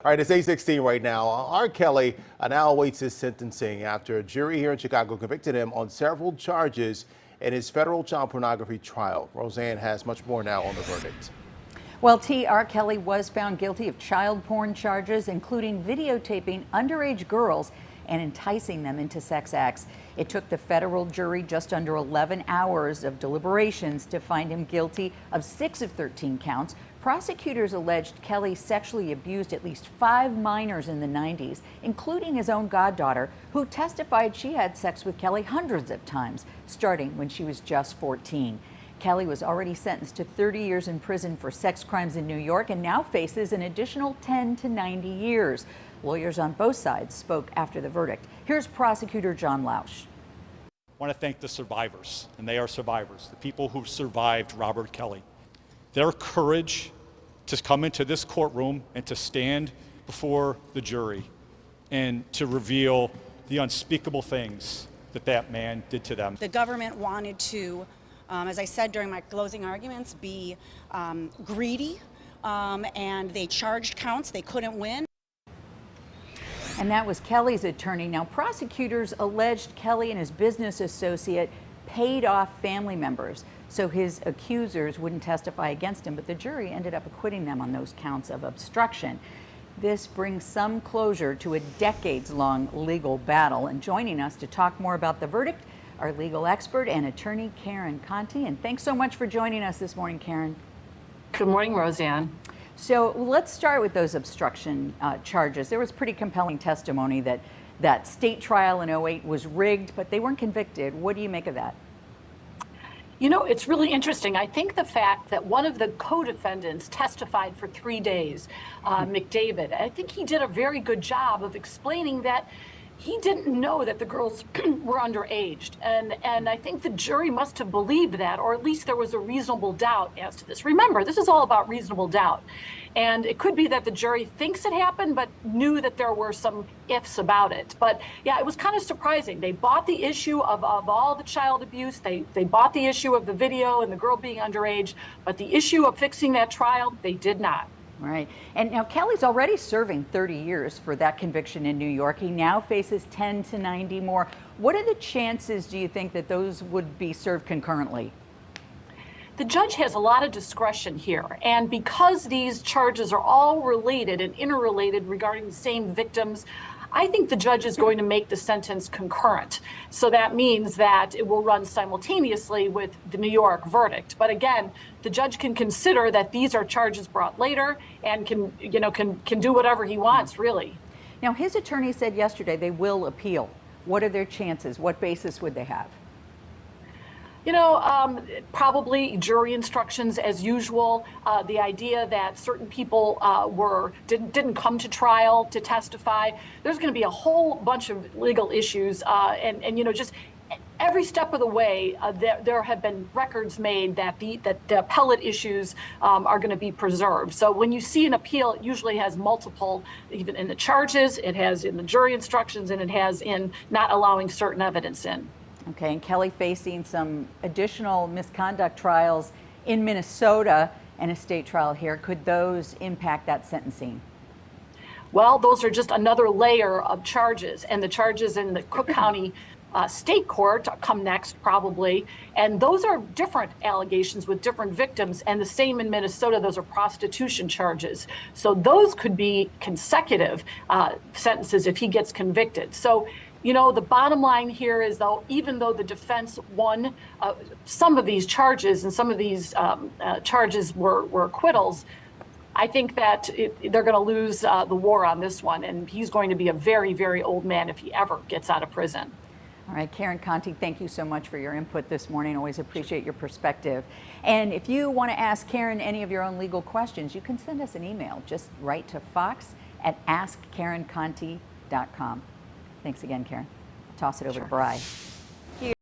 All right, it's 8:16 right now. R. Kelly now awaits his sentencing after a jury here in Chicago convicted him on several charges in his federal child pornography trial. Roseanne has much more now on the verdict. Well, R. Kelly was found guilty of child porn charges, including videotaping underage girls and enticing them into sex acts. It took the federal jury just under 11 hours of deliberations to find him guilty of 6 of 13 counts. Prosecutors alleged Kelly sexually abused at least 5 minors in the 90s, including his own goddaughter, who testified she had sex with Kelly hundreds of times, starting when she was just 14. Kelly was already sentenced to 30 years in prison for sex crimes in New York and now faces an additional 10 to 90 years. Lawyers on both sides spoke after the verdict. Here's prosecutor John Lausch. I want to thank the survivors, and they are survivors, the people who survived Robert Kelly. Their courage to come into this courtroom and to stand before the jury and to reveal the unspeakable things that that man did to them. The government wanted to, as I said during my closing arguments, be greedy, and they charged counts they couldn't win. And that was Kelly's attorney. Now, prosecutors alleged Kelly and his business associate paid off family members so his accusers wouldn't testify against him, but the jury ended up acquitting them on those counts of obstruction. This brings some closure to a decades-long legal battle. And joining us to talk more about the verdict, our legal expert and attorney, Karen Conti. And thanks so much for joining us this morning, Karen. Good morning, Roseanne. So let's start with those obstruction charges. There was pretty compelling testimony that that state trial in 2008 was rigged, but they weren't convicted. What do you make of that? You know, it's really interesting. I think the fact that one of the co-defendants testified for 3 days, McDavid, I think he did a very good job of explaining that he didn't know that the girls were underage. And I think the jury must have believed that, or at least there was a reasonable doubt as to this. Remember, this is all about reasonable doubt. And it could be that the jury thinks it happened, but knew that there were some ifs about it. But yeah, it was kind of surprising. They bought the issue of all the child abuse. They bought the issue of the video and the girl being underage, but the issue of fixing that trial, they did not. Right. And now Kelly's already serving 30 years for that conviction in New York. He now faces 10 to 90 more. What are the chances, do you think, that those would be served concurrently? The judge has a lot of discretion here, and because these charges are all related and interrelated regarding the same victims, I think the judge is going to make the sentence concurrent. So that means that it will run simultaneously with the New York verdict. But again, the judge can consider that these are charges brought later and can do whatever he wants, really. Now, his attorney said yesterday they will appeal. What are their chances? What basis would they have? You know, probably jury instructions as usual. The idea that certain people didn't come to trial to testify. There's going to be a whole bunch of legal issues, and you know, just every step of the way, there have been records made that the appellate issues are going to be preserved. So when you see an appeal, it usually has multiple, even in the charges, it has in the jury instructions, and it has in not allowing certain evidence in. Okay, and Kelly facing some additional misconduct trials in Minnesota and a state trial here. Could those impact that sentencing? Well, those are just another layer of charges, and the charges in the Cook County state court come next probably, and those are different allegations with different victims, and the same in Minnesota. Those are prostitution charges, so those could be consecutive sentences if he gets convicted. So you know, the bottom line here is, though, even though the defense won some of these charges and some of these charges were acquittals, I think that they're going to lose the war on this one, and he's going to be a very, very old man if he ever gets out of prison. All right, Karen Conti, thank you so much for your input this morning. Always appreciate your perspective. And if you want to ask Karen any of your own legal questions, you can send us an email. Just write to fox@askkarenconti.com. Thanks again, Karen. I'll toss it over to Bri.